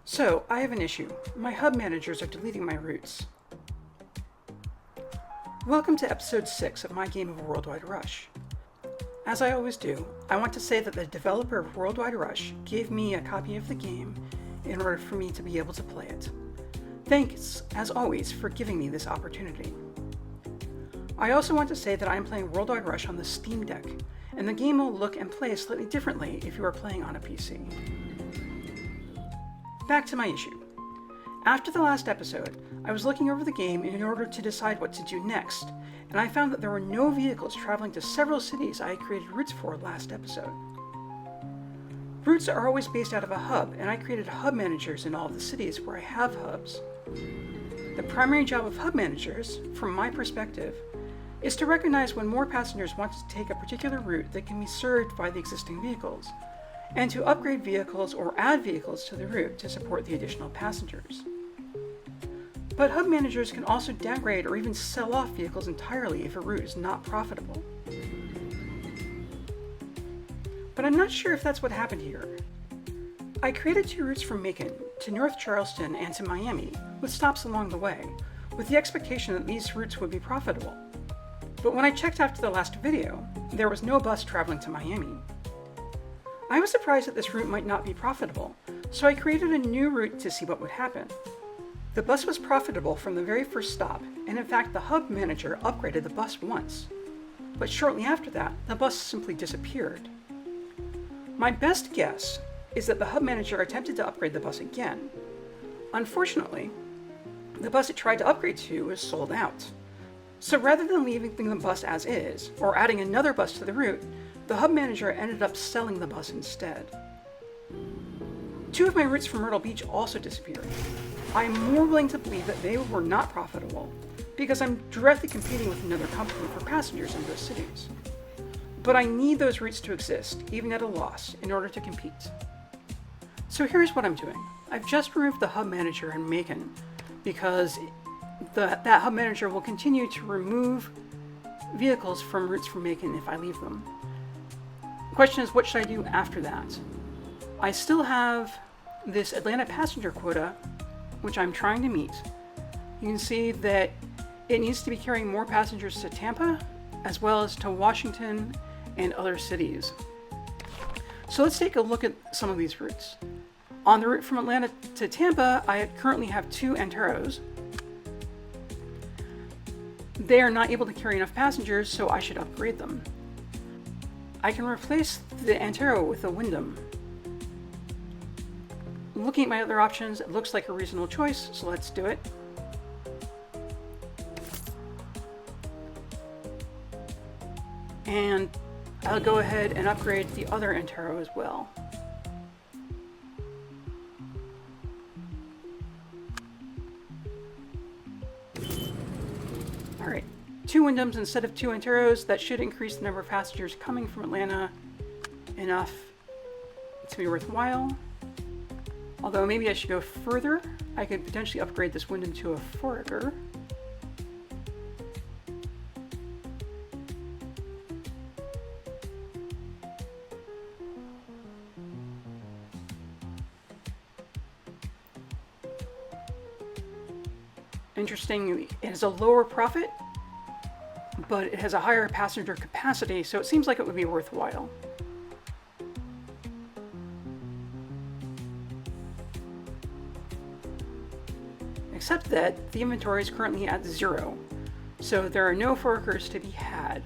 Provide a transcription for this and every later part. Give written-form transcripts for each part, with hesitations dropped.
So, I have an issue. My hub managers are deleting my routes. Welcome to episode 6 of my game of Worldwide Rush. As I always do, I want to say that the developer of Worldwide Rush gave me a copy of the game in order for me to be able to play it. Thanks, as always, for giving me this opportunity. I also want to say that I am playing Worldwide Rush on the Steam Deck, and the game will look and play slightly differently if you are playing on a PC. Back to my issue. After the last episode, I was looking over the game in order to decide what to do next, and I found that there were no vehicles traveling to several cities I had created routes for last episode. Routes are always based out of a hub, and I created hub managers in all of the cities where I have hubs. The primary job of hub managers, from my perspective, is to recognize when more passengers want to take a particular route that can be served by the existing vehicles, and to upgrade vehicles or add vehicles to the route to support the additional passengers. But hub managers can also downgrade or even sell off vehicles entirely if a route is not profitable. But I'm not sure if that's what happened here. I created 2 routes from Macon to North Charleston and to Miami, with stops along the way, with the expectation that these routes would be profitable. But when I checked after the last video, there was no bus traveling to Miami. I was surprised that this route might not be profitable, so I created a new route to see what would happen. The bus was profitable from the very first stop, and in fact the hub manager upgraded the bus once. But shortly after that, the bus simply disappeared. My best guess is that the hub manager attempted to upgrade the bus again. Unfortunately, the bus it tried to upgrade to was sold out. So rather than leaving the bus as is, or adding another bus to the route, the hub manager ended up selling the bus instead. 2 of my routes from Myrtle Beach also disappeared. I am more willing to believe that they were not profitable, because I'm directly competing with another company for passengers in those cities. But I need those routes to exist, even at a loss, in order to compete. So here's what I'm doing. I've just removed the hub manager in Macon, because that hub manager will continue to remove vehicles from routes from Macon if I leave them. The question is, what should I do after that? I still have this Atlanta passenger quota, which I'm trying to meet. You can see that it needs to be carrying more passengers to Tampa, as well as to Washington and other cities. So let's take a look at some of these routes. On the route from Atlanta to Tampa, I currently have 2 Anteros. They are not able to carry enough passengers, so I should upgrade them. I can replace the Antero with a Wyndham. Looking at my other options, it looks like a reasonable choice, so let's do it. And I'll go ahead and upgrade the other Antero as well. Alright, 2 Wyndhams instead of 2 Anteros. That should increase the number of passengers coming from Atlanta enough to be worthwhile. Although maybe I should go further. I could potentially upgrade this Wyndham to a Foraker. Interesting, it has a lower profit, but it has a higher passenger capacity, so it seems like it would be worthwhile. Except that the inventory is currently at 0, so there are no Forkers to be had.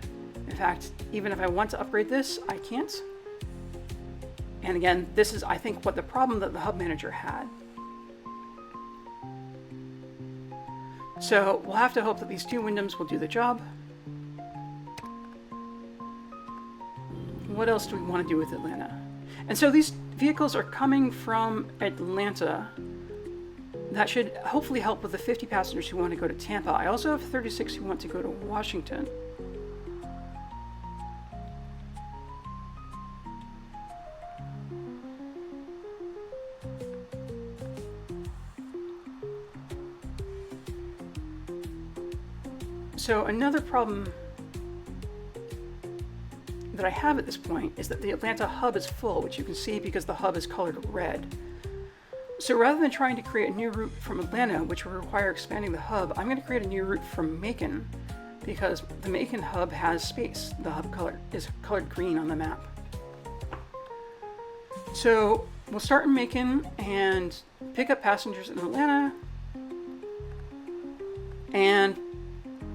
In fact, even if I want to upgrade this, I can't. And again, this is, I think, what the problem that the hub manager had. So we'll have to hope that these 2 Wyndhams will do the job. What else do we want to do with Atlanta? And so these vehicles are coming from Atlanta. That should hopefully help with the 50 passengers who want to go to Tampa. I also have 36 who want to go to Washington. So another problem that I have at this point is that the Atlanta hub is full, which you can see because the hub is colored red. So rather than trying to create a new route from Atlanta, which would require expanding the hub, I'm going to create a new route from Macon because the Macon hub has space. The hub color is colored green on the map. So we'll start in Macon and pick up passengers in Atlanta, and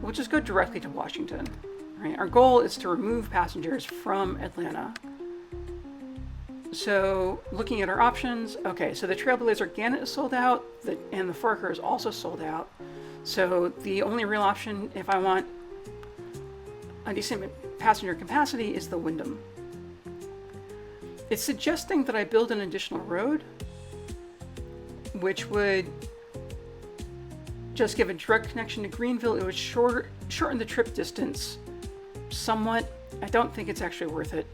we'll just go directly to Washington. Right? Our goal is to remove passengers from Atlanta. So looking at our options, okay, so the Trailblazer Gannett is sold out, and the Foraker is also sold out. So the only real option if I want a decent passenger capacity is the Wyndham. It's suggesting that I build an additional road, which would just give a direct connection to Greenville. It would shorten the trip distance somewhat. I don't think it's actually worth it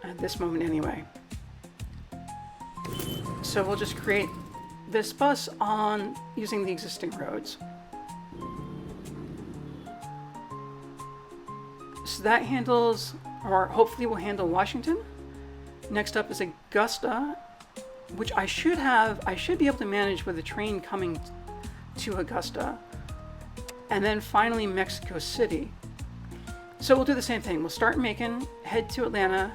at this moment anyway. So we'll just create this bus on using the existing roads. So that handles, or hopefully will handle, Washington. Next up is Augusta, which I should be able to manage with a train coming to Augusta. And then finally Mexico City. So we'll do the same thing. We'll start in Macon, head to Atlanta,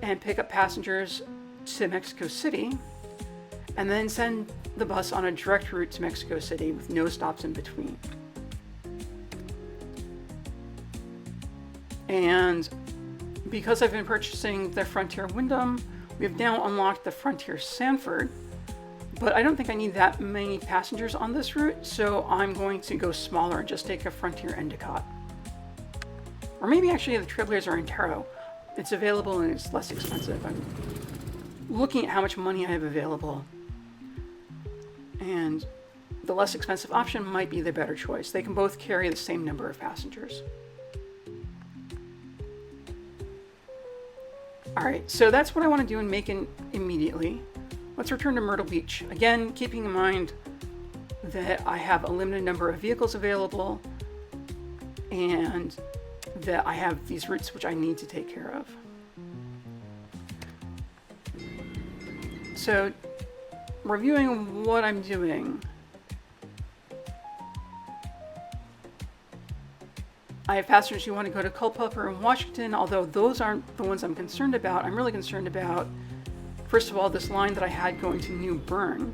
and pick up passengers to Mexico City, and then send the bus on a direct route to Mexico City with no stops in between. And because I've been purchasing the Frontier Wyndham, we've now unlocked the Frontier Sanford, but I don't think I need that many passengers on this route, so I'm going to go smaller and just take a Frontier Endicott. Or maybe actually the Trailblazer Antero. It's available and it's less expensive. I'm looking at how much money I have available, and the less expensive option might be the better choice. They can both carry the same number of passengers. Alright, so that's what I want to do in Macon immediately. Let's return to Myrtle Beach. Again, keeping in mind that I have a limited number of vehicles available and that I have these routes which I need to take care of. So, reviewing what I'm doing, I have passengers who want to go to Culpeper and Washington, although those aren't the ones I'm concerned about. I'm really concerned about, first of all, this line that I had going to New Bern.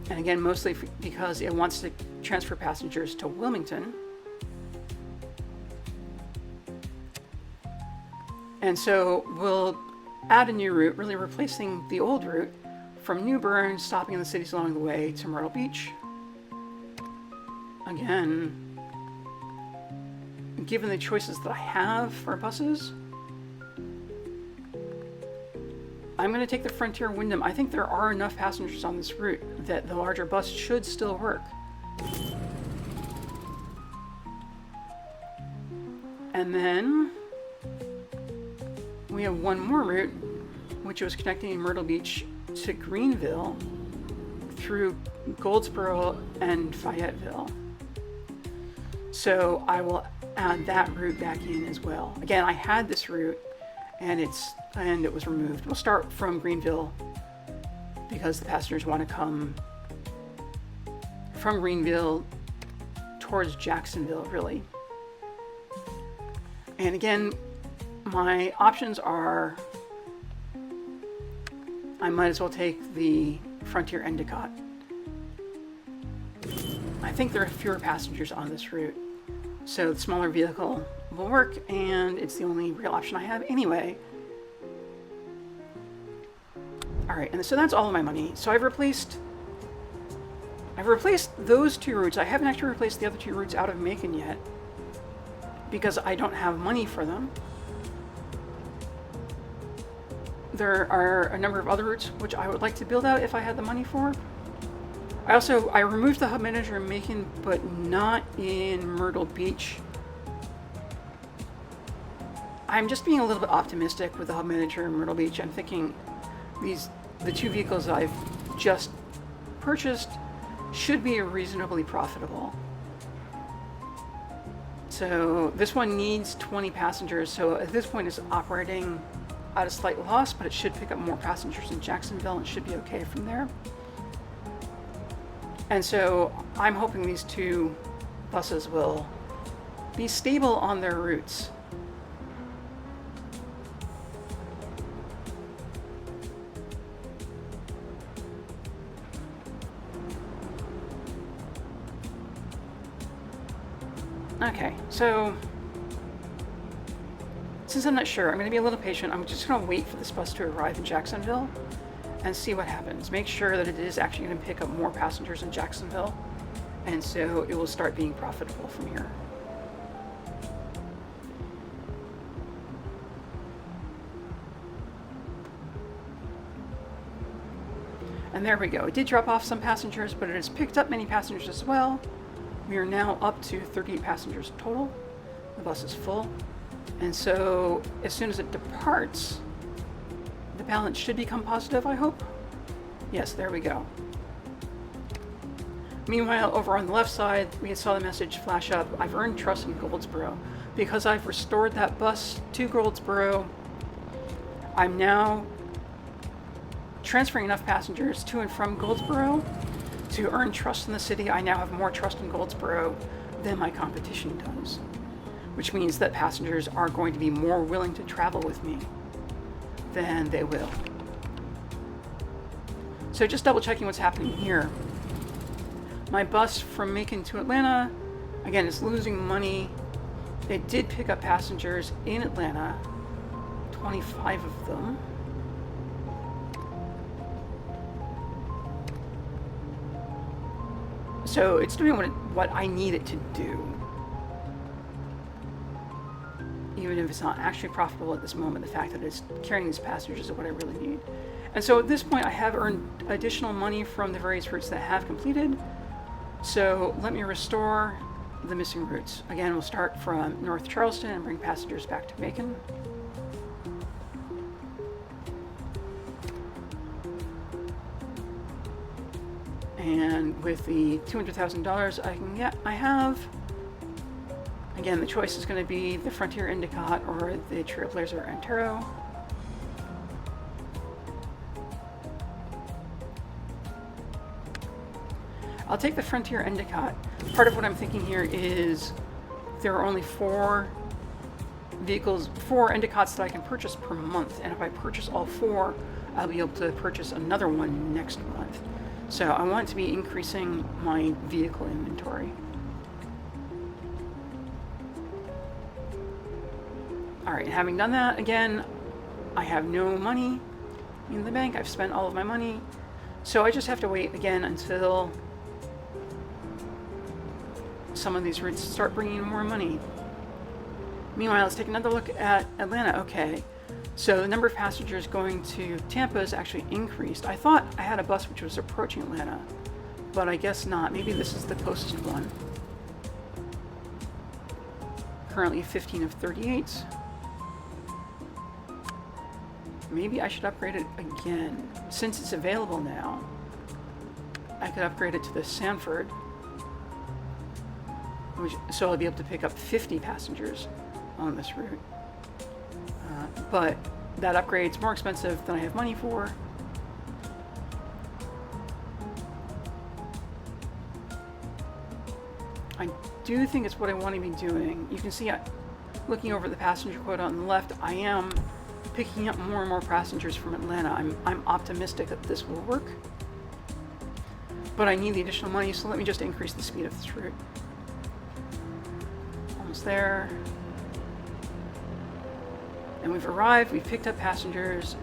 And again, mostly because it wants to transfer passengers to Wilmington. And so we'll add a new route, really replacing the old route from New Bern, stopping in the cities along the way to Myrtle Beach. Again, given the choices that I have for buses, I'm going to take the Frontier Wyndham. I think there are enough passengers on this route that the larger bus should still work. And then we have one more route, which was connecting Myrtle Beach to Greenville through Goldsboro and Fayetteville. So I will add that route back in as well. Again, I had this route and it was removed. We'll start from Greenville because the passengers want to come from Greenville towards Jacksonville, really. And again, my options are, I might as well take the Frontier Endicott. I think there are fewer passengers on this route, so the smaller vehicle will work, and it's the only real option I have anyway. Alright, and so that's all of my money. So I've replaced those two routes. I haven't actually replaced the other two routes out of Macon yet, because I don't have money for them. There are a number of other routes which I would like to build out if I had the money for. I removed the hub manager in Macon, but not in Myrtle Beach. I'm just being a little bit optimistic with the hub manager in Myrtle Beach. I'm thinking the two vehicles I've just purchased should be reasonably profitable. So this one needs 20 passengers. So at this point it's operating at a slight loss, but it should pick up more passengers in Jacksonville and should be okay from there. And so I'm hoping these two buses will be stable on their routes. Okay, so since I'm not sure, I'm going to be a little patient. I'm just going to wait for this bus to arrive in Jacksonville and see what happens. Make sure that it is actually going to pick up more passengers in Jacksonville, and so it will start being profitable from here. And there we go. It did drop off some passengers, but it has picked up many passengers as well. We are now up to 38 passengers total. The bus is full. And so as soon as it departs, the balance should become positive, I hope. Yes, there we go. Meanwhile, over on the left side, we saw the message flash up. I've earned trust in Goldsboro. Because I've restored that bus to Goldsboro, I'm now transferring enough passengers to and from Goldsboro to earn trust in the city. I now have more trust in Goldsboro than my competition does, which means that passengers are going to be more willing to travel with me than they will. So just double checking what's happening here. My bus from Macon to Atlanta, again, is losing money. It did pick up passengers in Atlanta, 25 of them. So it's doing what I need it to do, even if it's not actually profitable at this moment. The fact that it's carrying these passengers is what I really need. And so at this point, I have earned additional money from the various routes that have completed. So let me restore the missing routes. Again, we'll start from North Charleston and bring passengers back to Macon. And with the $200,000 I can get, I have, again, the choice is going to be the Frontier Endicott or the Trailblazer Antero. I'll take the Frontier Endicott. Part of what I'm thinking here is there are only 4 vehicles, 4 Endicotts that I can purchase per month, and if I purchase all 4, I'll be able to purchase another one next month. So I want to be increasing my vehicle inventory. Alright, having done that, again, I have no money in the bank. I've spent all of my money. So I just have to wait again until some of these routes start bringing in more money. Meanwhile, let's take another look at Atlanta. Okay. So the number of passengers going to Tampa is actually increased. I thought I had a bus which was approaching Atlanta, but I guess not. Maybe this is the closest one. Currently 15 of 38. Maybe I should upgrade it again. Since it's available now, I could upgrade it to the Sanford, so I'll be able to pick up 50 passengers on this route. But that upgrade's more expensive than I have money for. I do think it's what I want to be doing. You can see, looking over the passenger quota on the left, I am picking up more and more passengers from Atlanta. I'm optimistic that this will work. But I need the additional money, so let me just increase the speed of this route. Almost there. And we've arrived, we've picked up passengers.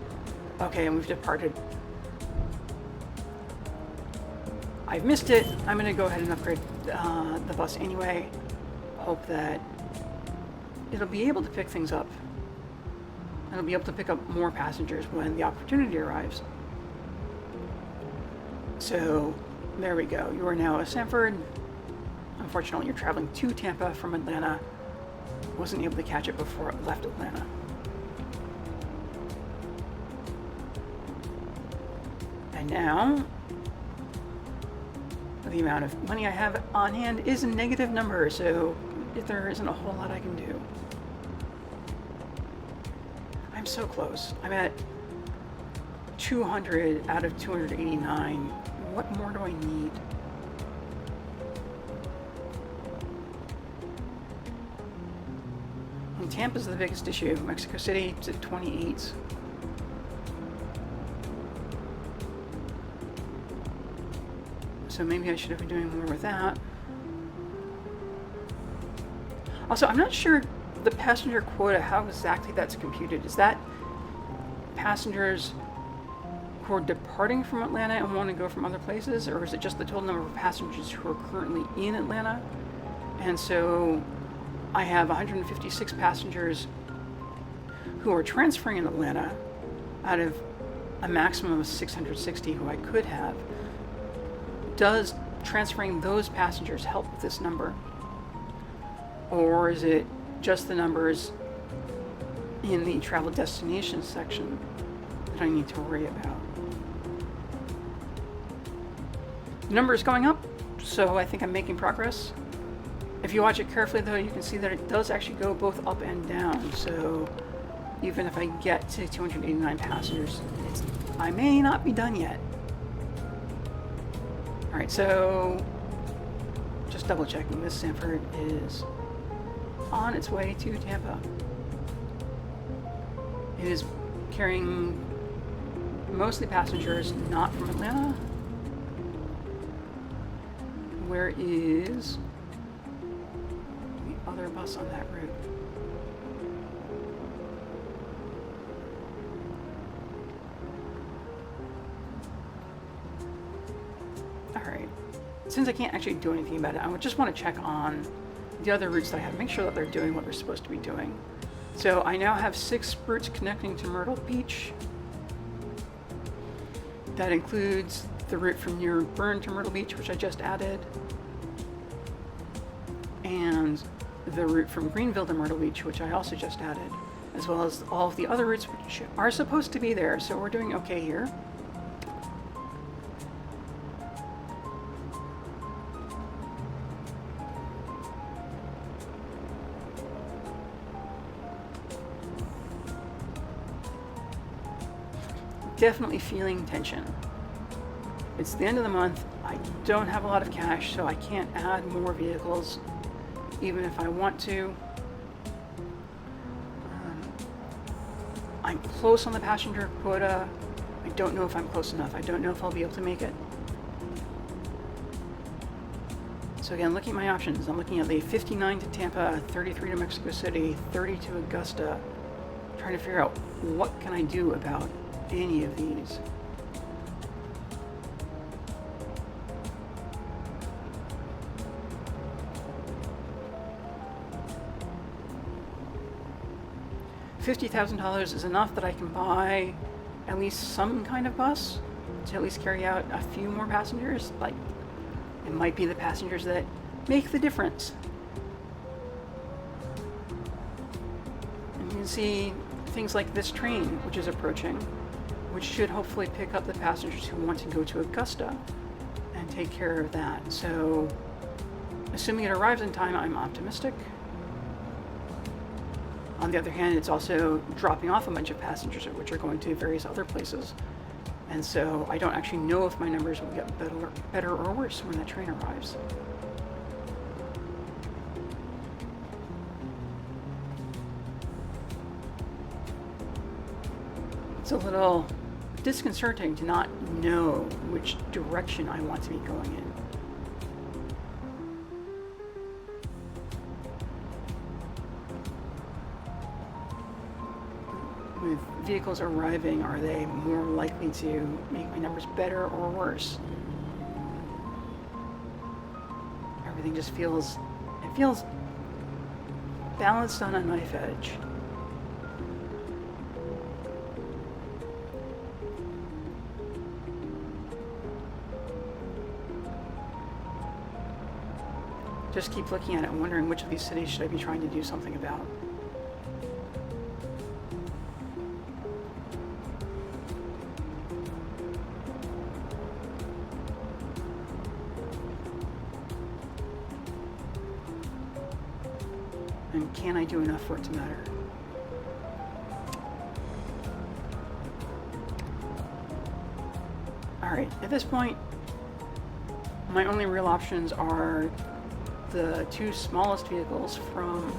Okay, and we've departed. I've missed it. I'm going to go ahead and upgrade the bus anyway. Hope that it'll be able to pick things up. It'll be able to pick up more passengers when the opportunity arrives. So, there we go. You are now at Sanford. Unfortunately, you're traveling to Tampa from Atlanta. Wasn't able to catch it before it left Atlanta. And now, the amount of money I have on hand is a negative number, so there isn't a whole lot I can do. I'm so close. I'm at 200 out of 289. What more do I need? And Tampa's the biggest issue. Mexico City is at 28. So maybe I should have been doing more with that. Also, I'm not sure the passenger quota, how exactly that's computed. Is that passengers who are departing from Atlanta and want to go from other places, or is it just the total number of passengers who are currently in Atlanta? And so I have 156 passengers who are transferring in Atlanta out of a maximum of 660 who I could have. Does transferring those passengers help with this number? Or is it just the numbers in the travel destination section that I need to worry about? The number is going up, so I think I'm making progress. If you watch it carefully though, you can see that it does actually go both up and down. So even if I get to 289 passengers, I may not be done yet. All right, so just double checking, Miss Sanford is on its way to Tampa. It is carrying mostly passengers not from Atlanta. Where is the other bus on that route? All right. Since I can't actually do anything about it, I would just want to check on the other routes that I have, make sure that they're doing what they're supposed to be doing. So I now have 6 routes connecting to Myrtle Beach. That includes the route from New Bern to Myrtle Beach, which I just added, and the route from Greenville to Myrtle Beach, which I also just added, as well as all of the other routes which are supposed to be there. So we're doing okay here. Definitely feeling tension. It's the end of the month. I don't have a lot of cash, so I can't add more vehicles, even if I want to. I'm close on the passenger quota. I don't know if I'm close enough. I don't know if I'll be able to make it. So again, looking at my options, I'm looking at the 59 to Tampa, 33 to Mexico City, 30 to Augusta, trying to figure out what can I do about any of these. $50,000 is enough that I can buy at least some kind of bus to at least carry out a few more passengers. Like, it might be the passengers that make the difference. And you can see things like this train, which is approaching, which should hopefully pick up the passengers who want to go to Augusta and take care of that. So, assuming it arrives in time, I'm optimistic. On the other hand, it's also dropping off a bunch of passengers which are going to various other places. And so I don't actually know if my numbers will get better or worse when that train arrives. It's a little disconcerting to not know which direction I want to be going in. With vehicles arriving, are they more likely to make my numbers better or worse? Everything just feels balanced on a knife edge. Just keep looking at it and wondering which of these cities should I be trying to do something about. and can I do enough for it to matter? Alright, at this point, my only real options are the two smallest vehicles from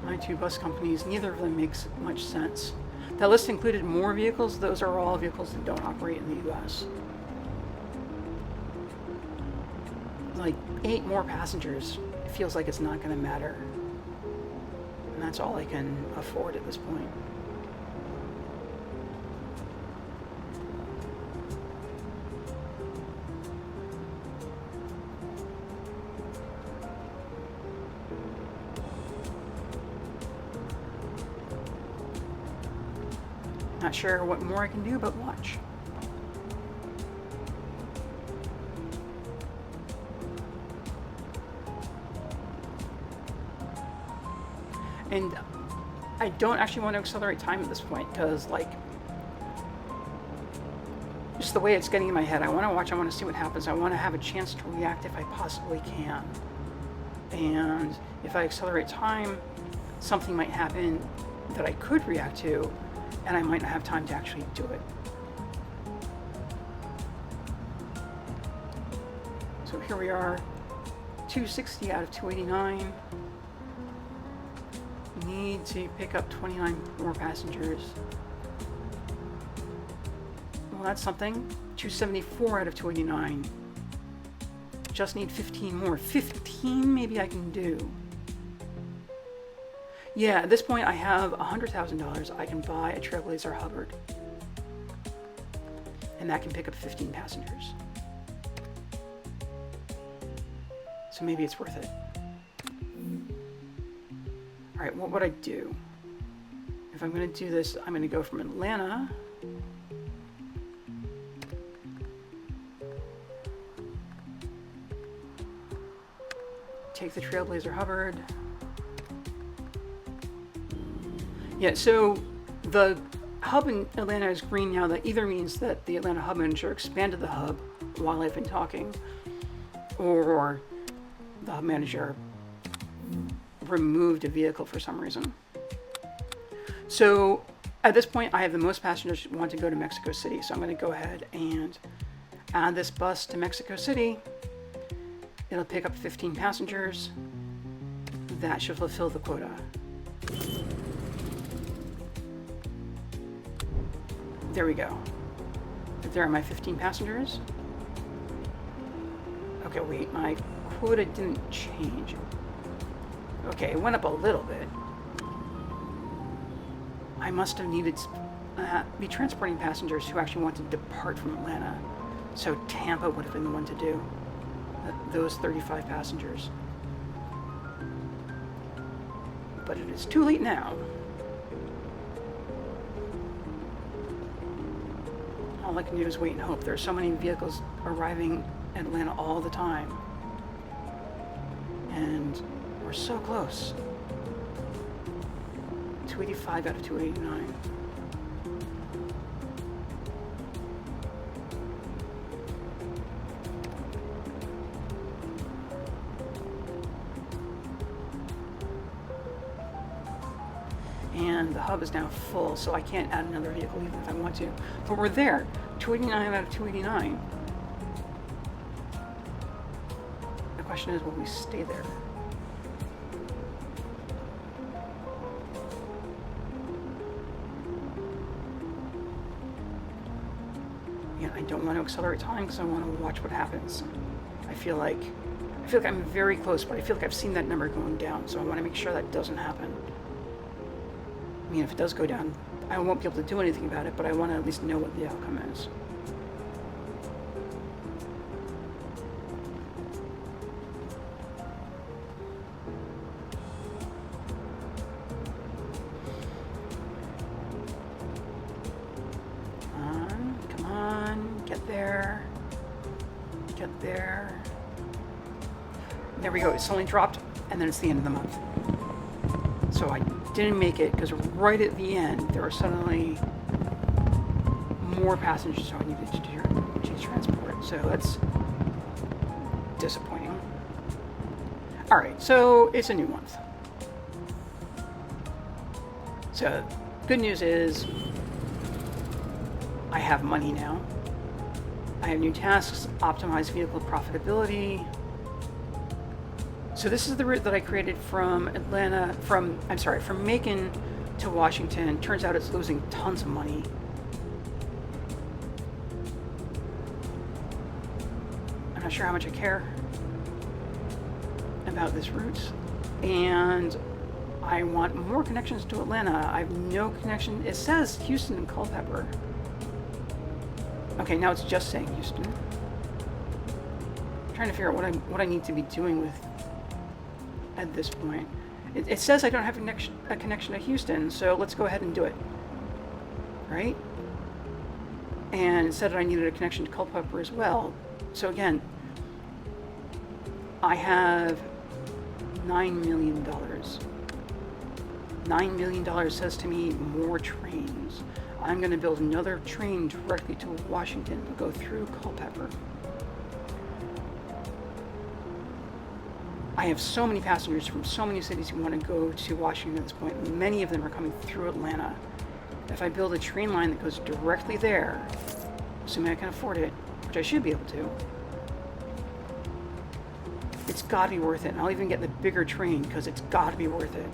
my two bus companies. Neither of them makes much sense. That list included more vehicles. Those are all vehicles that don't operate in the US. Like 8 more passengers, it feels like it's not going to matter. And that's all I can afford at this point. Not sure what more I can do, but watch. And I don't actually want to accelerate time at this point, because, like, just the way it's getting in my head, I want to watch, I want to see what happens, I want to have a chance to react if I possibly can. And if I accelerate time, something might happen that I could react to, and I might not have time to actually do it. So here we are, 260 out of 289. Need to pick up 29 more passengers. Well, that's something. 274 out of 289. Just need 15 more. 15 maybe I can do. Yeah, at this point I have $100,000. I can buy a Trailblazer Hubbard. And that can pick up 15 passengers. So maybe it's worth it. Alright, what would I do? If I'm going to do this, I'm going to go from Atlanta. Take the Trailblazer Hubbard. Yeah, so the hub in Atlanta is green now. That either means that the Atlanta hub manager expanded the hub while I've been talking, or the hub manager removed a vehicle for some reason. So at this point, I have the most passengers who want to go to Mexico City. So I'm going to go ahead and add this bus to Mexico City. It'll pick up 15 passengers. That should fulfill the quota. There we go. There are my 15 passengers. Okay, wait, my quota didn't change. Okay, it went up a little bit. I must have needed to be transporting passengers who actually want to depart from Atlanta. So Tampa would have been the one to do. Those 35 passengers. But it is too late now. All I can do is wait and hope. There are so many vehicles arriving in Atlanta all the time. And we're so close. 285 out of 289. And the hub is now full, so I can't add another vehicle even if I want to. But we're there. 289 out of 289. The question is, will we stay there? Yeah, I don't want to accelerate time because I want to watch what happens. I feel like I'm very close, but I feel like I've seen that number going down, so I want to make sure that doesn't happen. I mean, if it does go down, I won't be able to do anything about it, but I want to at least know what the outcome is. Come on, get there. Get there. There we go, it's only dropped, and then it's the end of the month. So I didn't make it because right at the end there were suddenly more passengers so I needed to transport. So that's disappointing. Alright, so it's a new month. So, good news is I have money now. I have new tasks, optimize vehicle profitability. So this is the route that I created from from Macon to Washington. Turns out it's losing tons of money. I'm not sure how much I care about this route. And I want more connections to Atlanta. I have no connection. It says Houston and Culpeper. Okay, now it's just saying Houston. I'm trying to figure out what I need to be doing with at this point. It says I don't have a connection to Houston, so let's go ahead and do it. Right? And it said that I needed a connection to Culpeper as well. So again, I have $9 million. $9 million says to me more trains. I'm going to build another train directly to Washington to go through Culpeper. I have so many passengers from so many cities who want to go to Washington at this point. Many of them are coming through Atlanta. If I build a train line that goes directly there, assuming I can afford it, which I should be able to, it's got to be worth it. And I'll even get the bigger train because it's got to be worth it.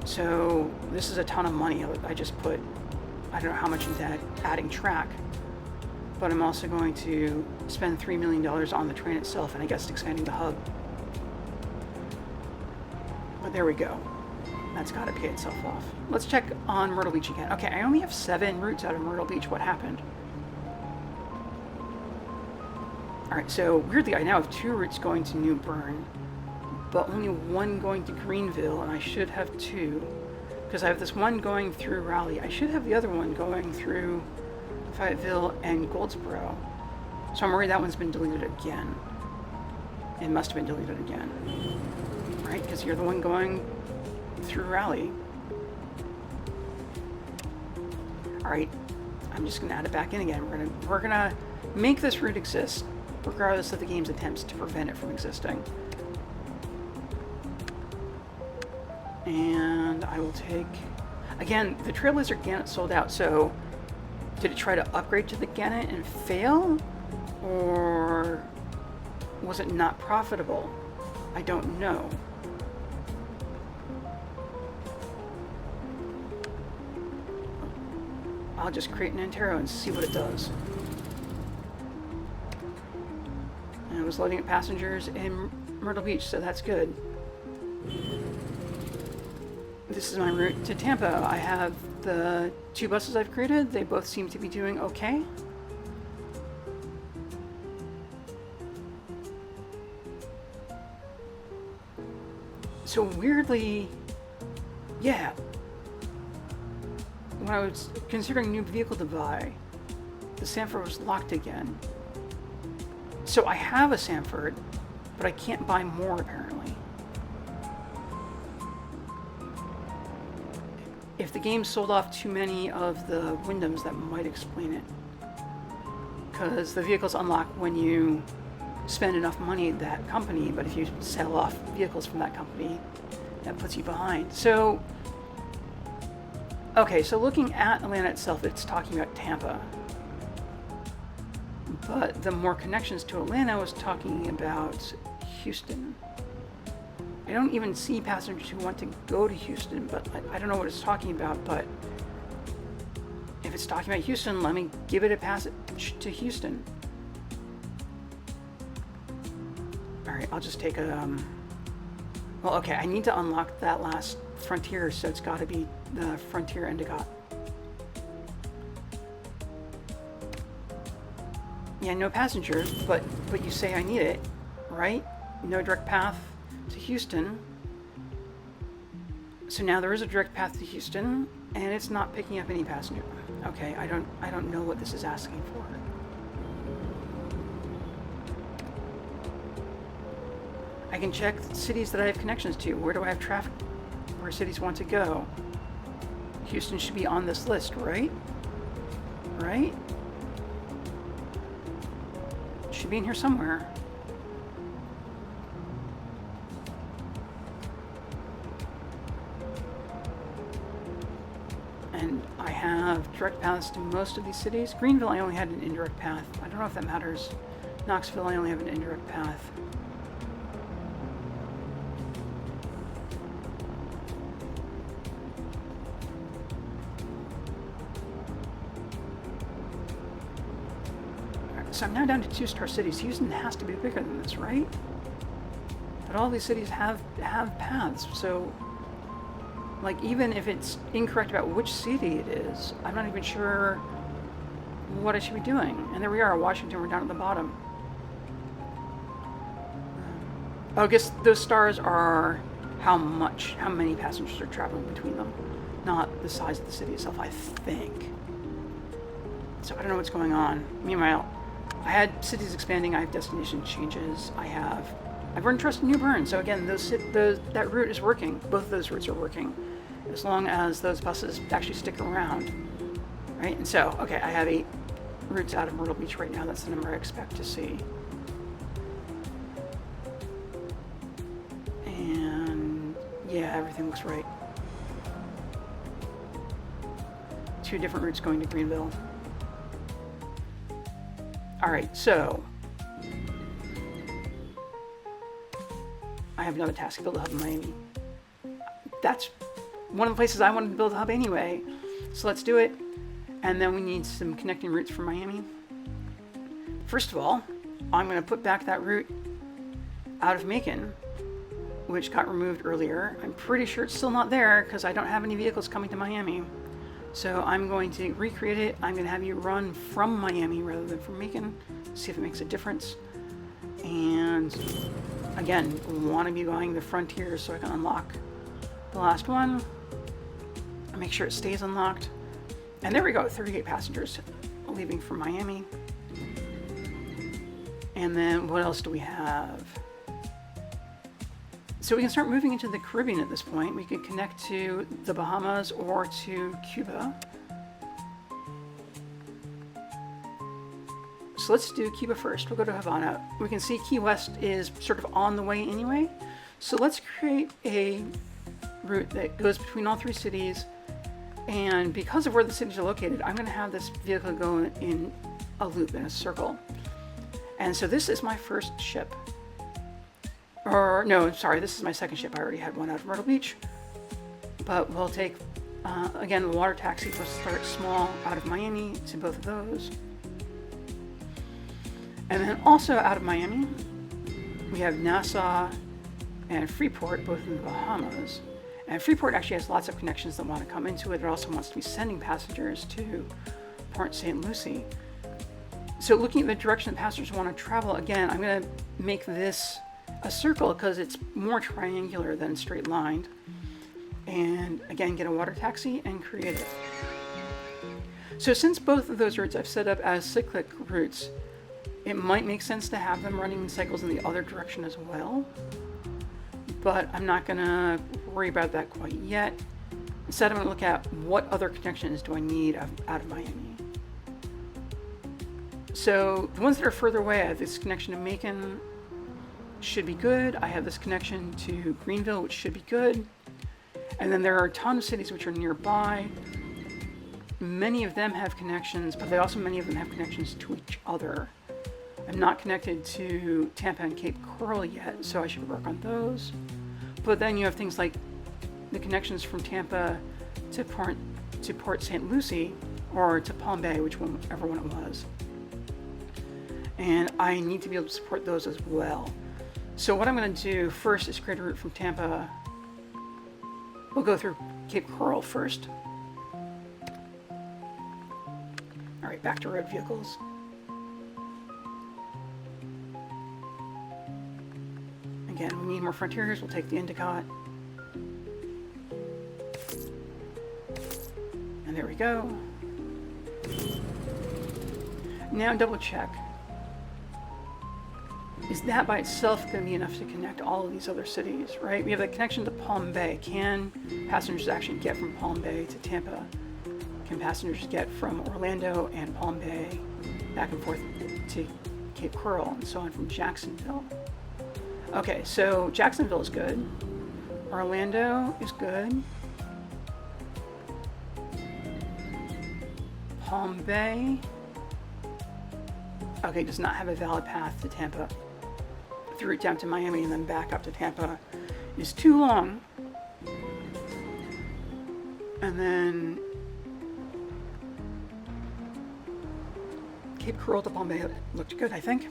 So this is a ton of money. I just put, I don't know how much into adding track, but I'm also going to spend $3 million on the train itself and I guess expanding the hub. But there we go. That's got to pay itself off. Let's check on Myrtle Beach again. Okay, I only have 7 routes out of Myrtle Beach. What happened? Alright, so weirdly I now have 2 routes going to New Bern, but only 1 going to Greenville, and I should have 2. Because I have this one going through Raleigh. I should have the other one going through Fayetteville and Goldsboro. So I'm worried that one's been deleted again. It must have been deleted again. Right? Because you're the one going through Raleigh. Alright, I'm just going to add it back in again. We're gonna make this route exist, regardless of the game's attempts to prevent it from existing. And I will take... Again, the Trailblazer Gannet sold out, so did it try to upgrade to the Gannet and fail? Or was it not profitable? I don't know. I'll just create an Antero and see what it does. And it was loading up passengers in Myrtle Beach, so that's good. This is my route to Tampa. I have the 2 buses I've created. They both seem to be doing okay. So weirdly, yeah, when I was considering new vehicle to buy, the Sanford was locked again. So I have a Sanford, but I can't buy more apparently. If the game sold off too many of the Wyndhams, that might explain it. Because the vehicles unlock when you spend enough money at that company, but if you sell off vehicles from that company, that puts you behind. So, okay, so looking at Atlanta itself, it's talking about Tampa. But the more connections to Atlanta was talking about Houston. I don't even see passengers who want to go to Houston, but I don't know what it's talking about, but if it's talking about Houston, let me give it a passage to Houston. Alright, I'll just take a, well, okay, I need to unlock that last frontier, so it's got to be the Frontier Endicott. Yeah, no passengers, but you say I need it, right? No direct path to Houston. So now there is a direct path to Houston, and it's not picking up any passenger. Okay, I don't know what this is asking for. I can check cities that I have connections to. Where do I have traffic? Where cities want to go? Houston should be on this list, right? Right? It should be in here somewhere. and I have direct paths to most of these cities. Greenville, I only had an indirect path. I don't know if that matters. Knoxville, I only have an indirect path. So I'm now down to 2-star cities. Houston has to be bigger than this, right? But all these cities have paths, so like even if it's incorrect about which city it is, I'm not even sure what I should be doing. And there we are, Washington, we're down at the bottom. Oh, I guess those stars are how many passengers are traveling between them, not the size of the city itself, I think. So I don't know what's going on. Meanwhile, I had cities expanding, I have destination changes, I've earned trust in New Bern. So again, that route is working. Both of those routes are working, as long as those buses actually stick around, right? And so, okay, I have 8 routes out of Myrtle Beach right now. That's the number I expect to see. And yeah, everything looks right. 2 different routes going to Greenville. All right, so I have another task, build a hub in Miami. That's one of the places I wanted to build a hub anyway. So let's do it. And then we need some connecting routes from Miami. First of all, I'm going to put back that route out of Macon, which got removed earlier. I'm pretty sure it's still not there because I don't have any vehicles coming to Miami. So I'm going to recreate it. I'm going to have you run from Miami rather than from Macon, see if it makes a difference. And again, want to be going the frontier so I can unlock the last one. Make sure it stays unlocked. And there we go, 38 passengers leaving from Miami. And then what else do we have? So we can start moving into the Caribbean at this point. We could connect to the Bahamas or to Cuba. So let's do Cuba first. We'll go to Havana. We can see Key West is sort of on the way anyway. So let's create a route that goes between all 3 cities. And because of where the cities are located, I'm going to have this vehicle go in a loop, in a circle. And so this is my first ship. Or, no, sorry, this is my second ship. I already had one out of Myrtle Beach. But we'll take, again, the water taxi. We'll start small out of Miami to both of those. And then also out of Miami, we have Nassau and Freeport, both in the Bahamas. And Freeport actually has lots of connections that want to come into it. It also wants to be sending passengers to Port St. Lucie. So looking at the direction that passengers want to travel, again, I'm going to make this a circle because it's more triangular than straight lined. And again, get a water taxi and create it. So since both of those routes I've set up as cyclic routes, it might make sense to have them running in cycles in the other direction as well. But I'm not going to worry about that quite yet. Instead, I'm going to look at what other connections do I need out of Miami. So the ones that are further away, I have this connection to Macon, should be good. I have this connection to Greenville, which should be good. And then there are a ton of cities which are nearby. Many of them have connections, but many of them have connections to each other. I'm not connected to Tampa and Cape Coral yet, so I should work on those. But then you have things like the connections from Tampa to Port St. Lucie or to Palm Bay, whichever one it was. And I need to be able to support those as well. So what I'm going to do first is create a route from Tampa. We'll go through Cape Coral first. All right, back to road vehicles. Again, we need more frontiers. We'll take the Endicott. And there we go. Now double check. Is that by itself going to be enough to connect all of these other cities, right? We have the connection to Palm Bay. Can passengers actually get from Palm Bay to Tampa? Can passengers get from Orlando and Palm Bay back and forth to Cape Coral and so on from Jacksonville? Okay, so Jacksonville is good. Orlando is good. Palm Bay. Okay, does not have a valid path to Tampa. The route down to Miami and then back up to Tampa is too long. And then Cape Coral to Palm Bay looked good, I think.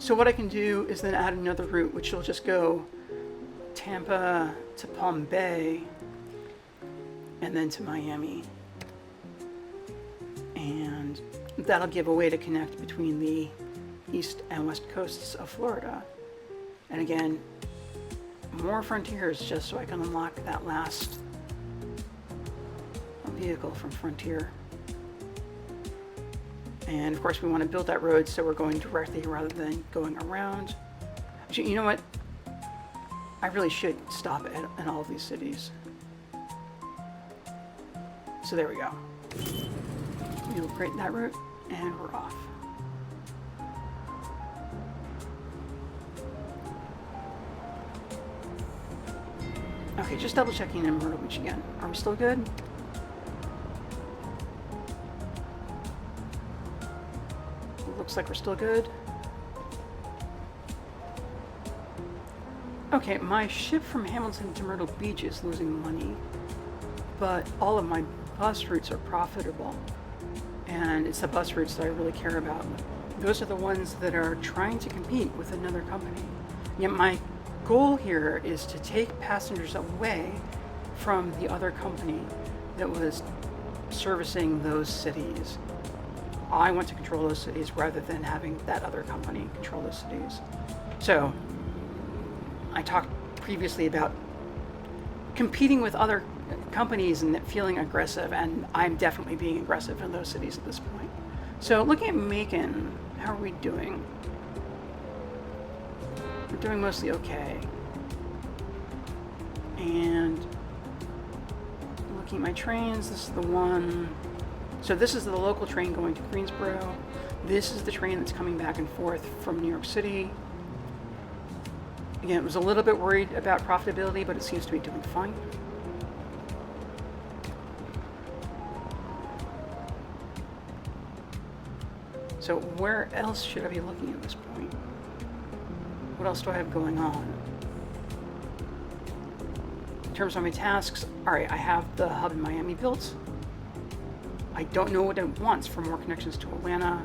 So what I can do is then add another route, which will just go Tampa to Palm Bay and then to Miami. And that'll give a way to connect between the east and west coasts of Florida. And again, more frontiers just so I can unlock that last vehicle from Frontier. And of course we want to build that road so we're going directly rather than going around. Actually, you know what? I really should stop in all of these cities. So there we go. We'll create that route and we're off. Okay, just double checking in Myrtle Beach again. Are we still good? Looks like we're still good. Okay, my ship from Hamilton to Myrtle Beach is losing money, but all of my bus routes are profitable. And it's the bus routes that I really care about. Those are the ones that are trying to compete with another company. Yet my goal here is to take passengers away from the other company that was servicing those cities. I want to control those cities rather than having that other company control those cities. So I talked previously about competing with other companies and feeling aggressive, and I'm definitely being aggressive in those cities at this point. So looking at Macon, how are we doing? We're doing mostly okay. And looking at my trains, this is the one. So this is the local train going to Greensboro. This is the train that's coming back and forth from New York City. Again, it was a little bit worried about profitability, but it seems to be doing fine. So where else should I be looking at this point? What else do I have going on? In terms of my tasks, all right, I have the hub in Miami built. I don't know what it wants for more connections to Atlanta.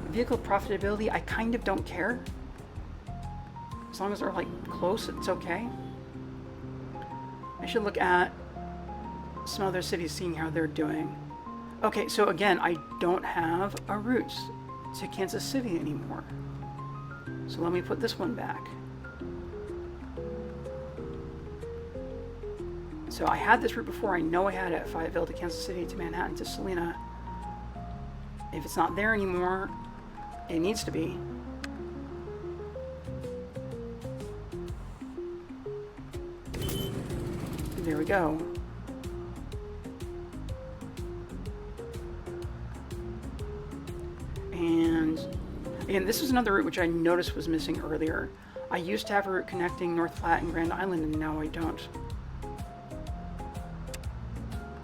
Vehicle profitability, I kind of don't care. As long as they're like close, it's okay. I should look at some other cities, seeing how they're doing. Okay, so again, I don't have a route to Kansas City anymore. So let me put this one back. So I had this route before. I know I had it at Fayetteville to Kansas City to Manhattan to Salina. If it's not there anymore, it needs to be. There we go. And again, this is another route which I noticed was missing earlier. I used to have a route connecting North Platte and Grand Island, and now I don't.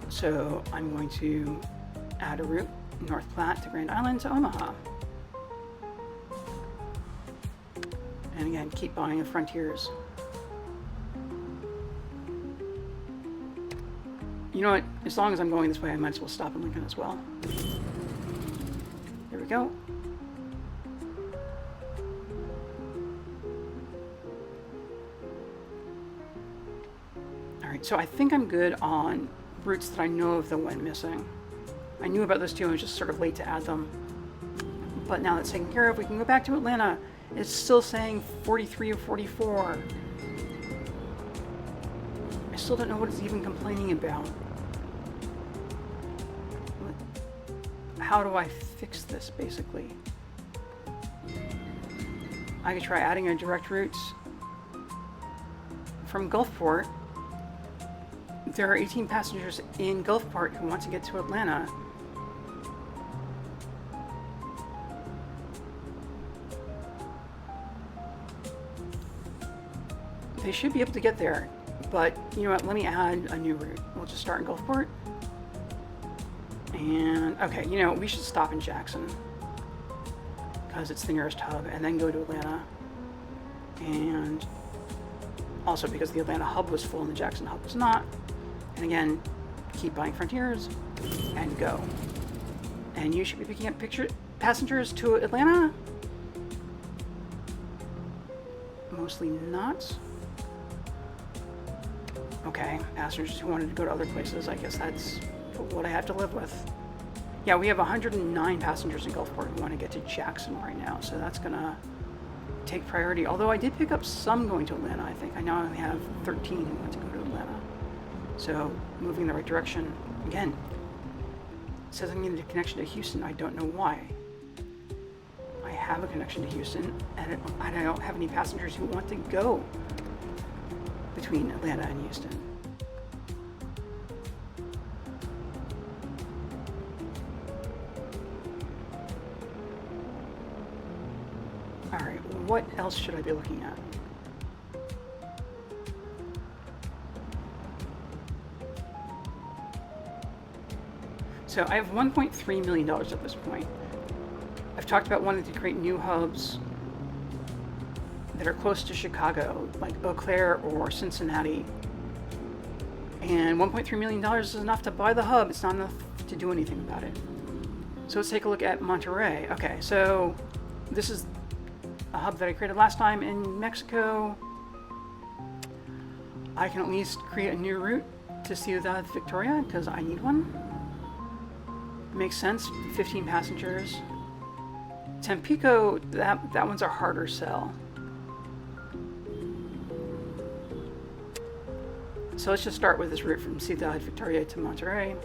So I'm going to add a route North Platte to Grand Island to Omaha. And again, keep buying the frontiers. You know what? As long as I'm going this way, I might as well stop in Lincoln as well. There we go. All right, so I think I'm good on routes that I know of that went missing. I knew about those two, I was just sort of late to add them. But now that's taken care of, we can go back to Atlanta. It's still saying 43 or 44. I still don't know what it's even complaining about. How do I fix this, basically? I could try adding a direct route from Gulfport. There are 18 passengers in Gulfport who want to get to Atlanta. They should be able to get there, but you know what, let me add a new route. We'll just start in Gulfport. And, okay, you know, we should stop in Jackson because it's the nearest hub, and then go to Atlanta. And also because the Atlanta hub was full and the Jackson hub was not. And again, keep buying Frontiers and go. And you should be picking up passengers to Atlanta. Mostly not. Okay, passengers who wanted to go to other places, I guess that's what I have to live with. Yeah, we have 109 passengers in Gulfport who want to get to Jackson right now, so that's gonna take priority. Although I did pick up some going to Atlanta, I think. I now only have 13 who want to go to Atlanta. So, moving in the right direction. Again, it says I need a connection to Houston. I don't know why. I have a connection to Houston, and I don't have any passengers who want to go between Atlanta and Houston. Alright, what else should I be looking at? So I have $1.3 million at this point. I've talked about wanting to create new hubs that are close to Chicago, like Eau Claire or Cincinnati. And $1.3 million is enough to buy the hub. It's not enough to do anything about it. So let's take a look at Monterrey. Okay, so this is a hub that I created last time in Mexico. I can at least create a new route to Ciudad Victoria because I need one. Makes sense, 15 passengers. Tampico, that one's a harder sell. So let's just start with this route from Ciudad Victoria to Monterrey.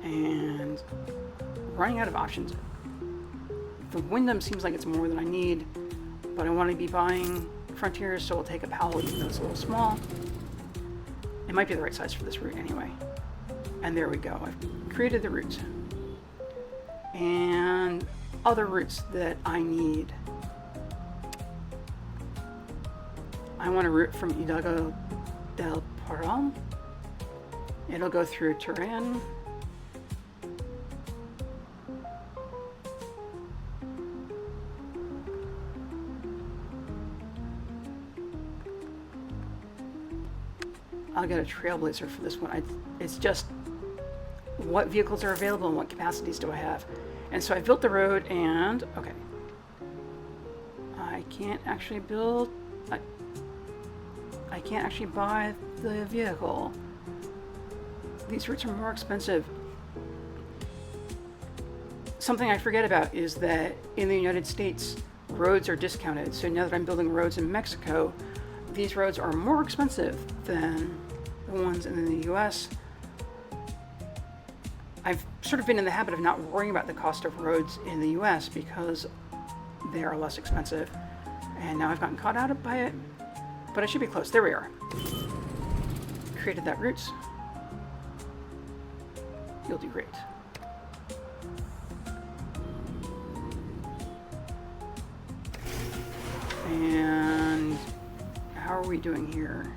And running out of options. The Wyndham seems like it's more than I need, but I want to be buying Frontiers, so we'll take a Powell even though it's a little small. It might be the right size for this route anyway. And there we go. I've created the route. And other routes that I need. I want a route from Hidalgo del Parral. It'll go through Turin. I'll get a Trailblazer for this one. It's just what vehicles are available and what capacities do I have. And so I built the road and, okay. I can't actually build, I can't actually buy the vehicle. These routes are more expensive. Something I forget about is that in the United States, roads are discounted. So now that I'm building roads in Mexico, these roads are more expensive than the ones in the US. I've sort of been in the habit of not worrying about the cost of roads in the US because they are less expensive. And now I've gotten caught out by it, but I should be close. There we are. Created that route. You'll do great. And how are we doing here?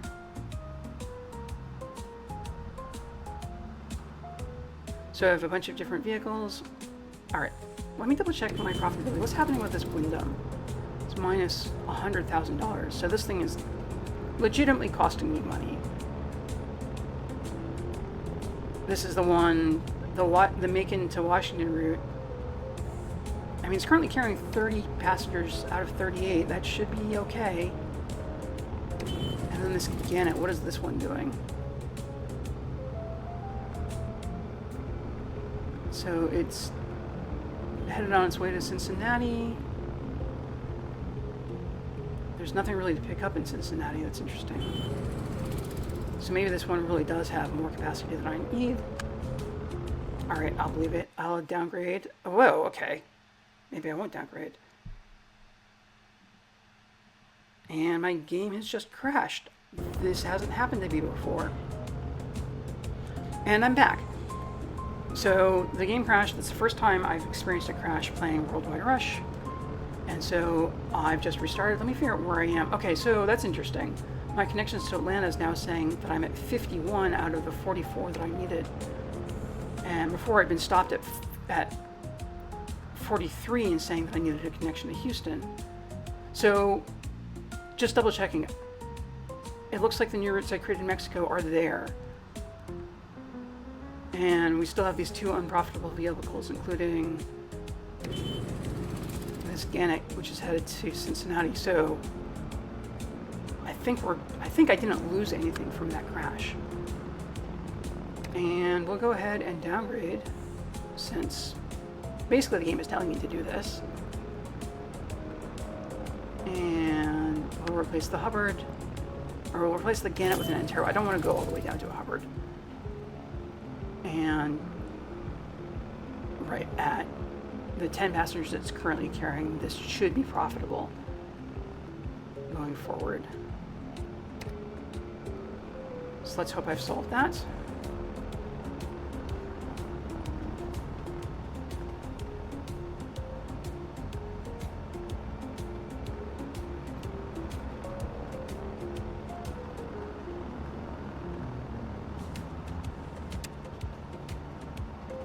So I have a bunch of different vehicles. All right, let me double check my profitability. What's happening with this Wyndham? It's minus $100,000. So this thing is legitimately costing me money. This is the one, the Macon to Washington route. I mean, it's currently carrying 30 passengers out of 38. That should be okay. And then this Gannett, what is this one doing? So it's headed on its way to Cincinnati. There's nothing really to pick up in Cincinnati. That's interesting. So maybe this one really does have more capacity than I need. All right, I'll believe it. I'll downgrade. Oh, whoa, okay. Maybe I won't downgrade. And my game has just crashed. This hasn't happened to me before. And I'm back. So the game crashed. That's the first time I've experienced a crash playing Worldwide Rush. And so I've just restarted. Let me figure out where I am. Okay, so that's interesting. My connections to Atlanta is now saying that I'm at 51 out of the 44 that I needed. And before I'd been stopped at 43 and saying that I needed a connection to Houston. So just double checking. It looks like the new routes I created in Mexico are there. And we still have these 2 unprofitable vehicles, including this Gannett, which is headed to Cincinnati. So I think I didn't lose anything from that crash. And we'll go ahead and downgrade, since basically the game is telling me to do this. And we'll replace the Hubbard, or we'll replace the Gannett with an Antero. I don't want to go all the way down to a Hubbard. And right at the 10 passengers it's currently carrying, this should be profitable going forward. So let's hope I've solved that.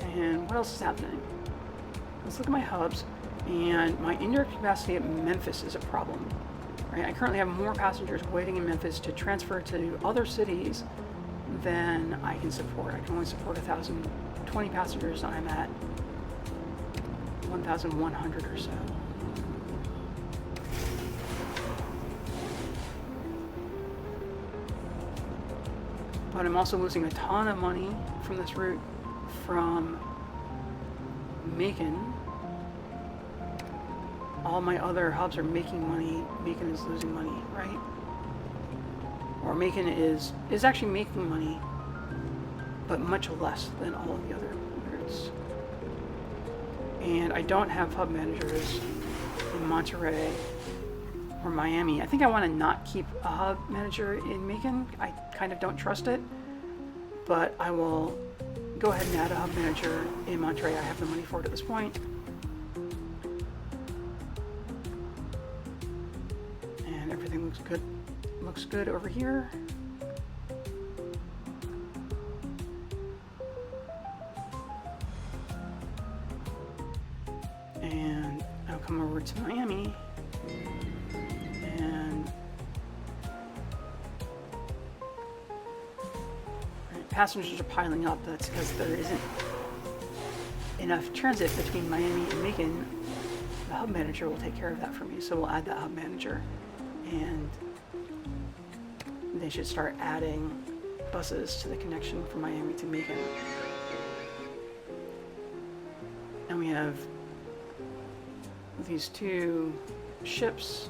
And what else is happening? Let's look at my hubs, and my indirect capacity at Memphis is a problem. Right? I currently have more passengers waiting in Memphis to transfer to other cities than I can support. I can only support 1,020 passengers, and I'm at 1,100 or so. But I'm also losing a ton of money from this route from Macon. All my other hubs are making money. Macon is losing money, right? Or Macon is actually making money, but much less than all of the other routes. And I don't have hub managers in Monterey or Miami. I think I want to not keep a hub manager in Macon. I kind of don't trust it, but I will go ahead and add a hub manager in Monterey. I have the money for it at this point. And everything looks good. Looks good over here. And I'll come over to Miami. And passengers are piling up. That's because there isn't enough transit between Miami and Macon. The hub manager will take care of that for me, so we'll add that hub manager, and they should start adding buses to the connection from Miami to Macon. And we have these 2 ships.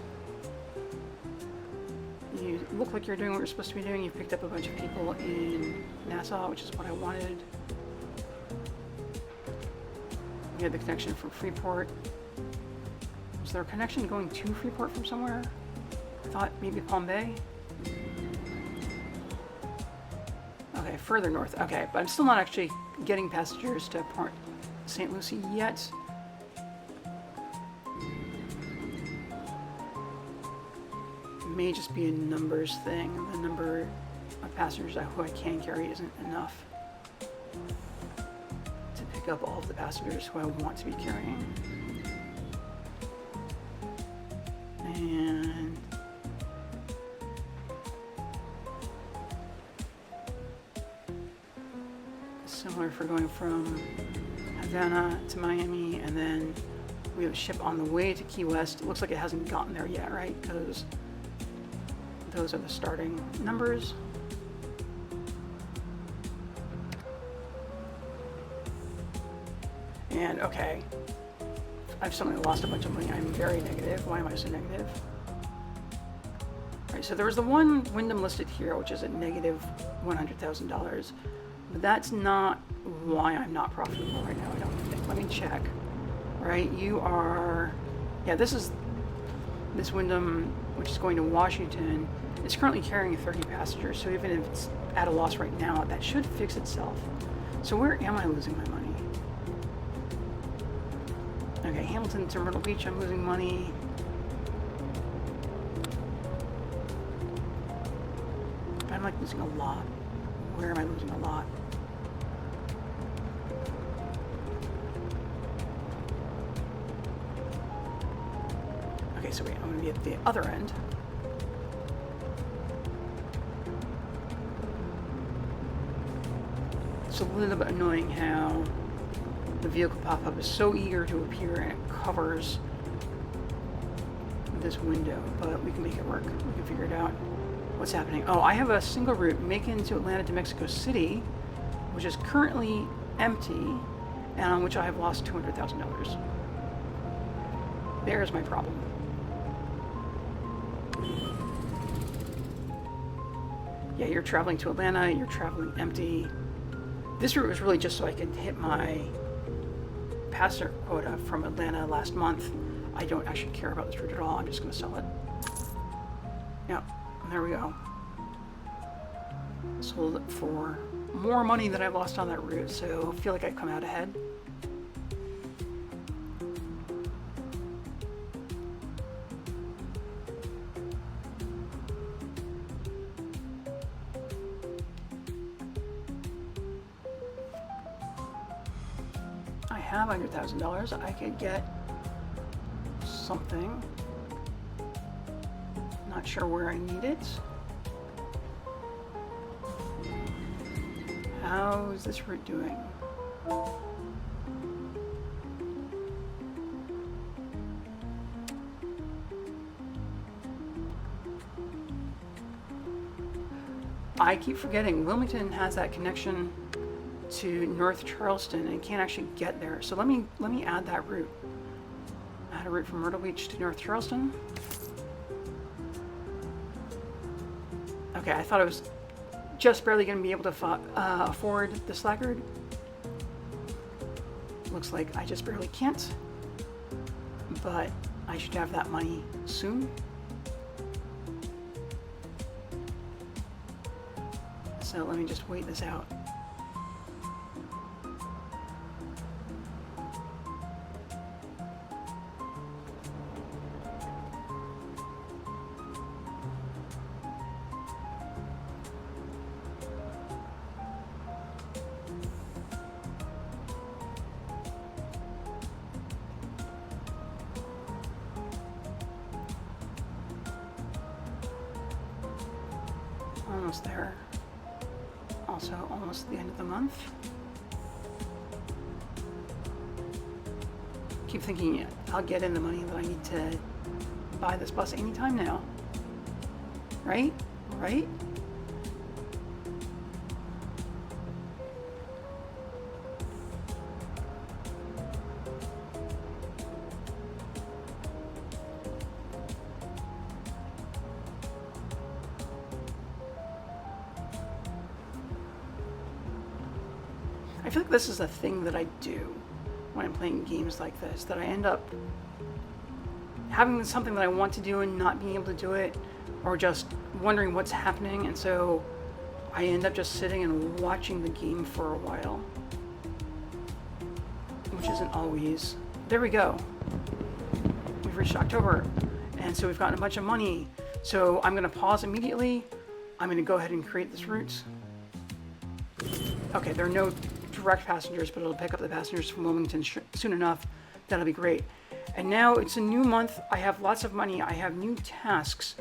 You look like you're doing what you're supposed to be doing. You've picked up a bunch of people in Nassau, which is what I wanted. We had the connection from Freeport. Was there a connection going to Freeport from somewhere? I thought maybe Palm Bay. Okay, further north. Okay, but I'm still not actually getting passengers to Port St. Lucie yet. May just be a numbers thing. The number of passengers who I can carry isn't enough to pick up all of the passengers who I want to be carrying. And similar for going from Havana to Miami, and then we have a ship on the way to Key West. It looks like it hasn't gotten there yet, right? Because those are the starting numbers. And okay, I've suddenly lost a bunch of money. I'm very negative. Why am I so negative? All right, so there was the one Wyndham listed here, which is at negative $100,000. But that's not why I'm not profitable right now, I don't think. Let me check. All right, you are, yeah, this is this Wyndham, which is going to Washington. It's currently carrying 30 passengers, so even if it's at a loss right now, that should fix itself. So where am I losing my money? Okay, Hamilton to Myrtle Beach, I'm losing money. like losing a lot. Where am I losing a lot? Okay, so wait, I'm going to be at the other end. It's a little bit annoying how the vehicle pop-up is so eager to appear and it covers this window, but we can make it work. We can figure it out. What's happening? Oh, I have a single route, Macon to Atlanta to Mexico City, which is currently empty, and on which I have lost $200,000. There's my problem. Yeah, you're traveling to Atlanta, you're traveling empty. This route was really just so I could hit my passenger quota from Atlanta last month. I don't actually care about this route at all. I'm just going to sell it. Yeah, there we go. Sold it for more money than I lost on that route, so I feel like I've come out ahead. I have $100,000. I could get something. Not sure where I need it. How is this route doing? I keep forgetting Wilmington has that connection to North Charleston and can't actually get there. So let me add that route. Add a route from Myrtle Beach to North Charleston. Okay, I thought I was just barely going to be able to afford the Slackard. Looks like I just barely can't, but I should have that money soon. So let me just wait this out. Almost there. Also almost the end of the month. Keep thinking I'll get in the money that I need to buy this bus anytime now. Right? Right? I feel like this is a thing that I do when I'm playing games like this, that I end up having something that I want to do and not being able to do it, or just wondering what's happening, and so I end up just sitting and watching the game for a while, which isn't always. There we go. We've reached October, and so we've gotten a bunch of money. So I'm going to pause immediately. I'm going to go ahead and create this route. Okay, there are no direct passengers, but it'll pick up the passengers from Wilmington soon enough. That'll be great. And now it's a new month. I have lots of money. I have new tasks.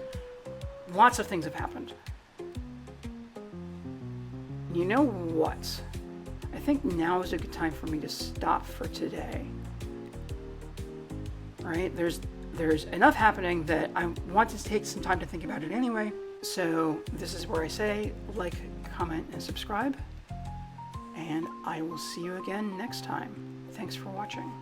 Lots of things have happened. You know what? I think now is a good time for me to stop for today. All right, there's enough happening that I want to take some time to think about it anyway. So this is where I say like, comment, and subscribe. And I will see you again next time. Thanks for watching.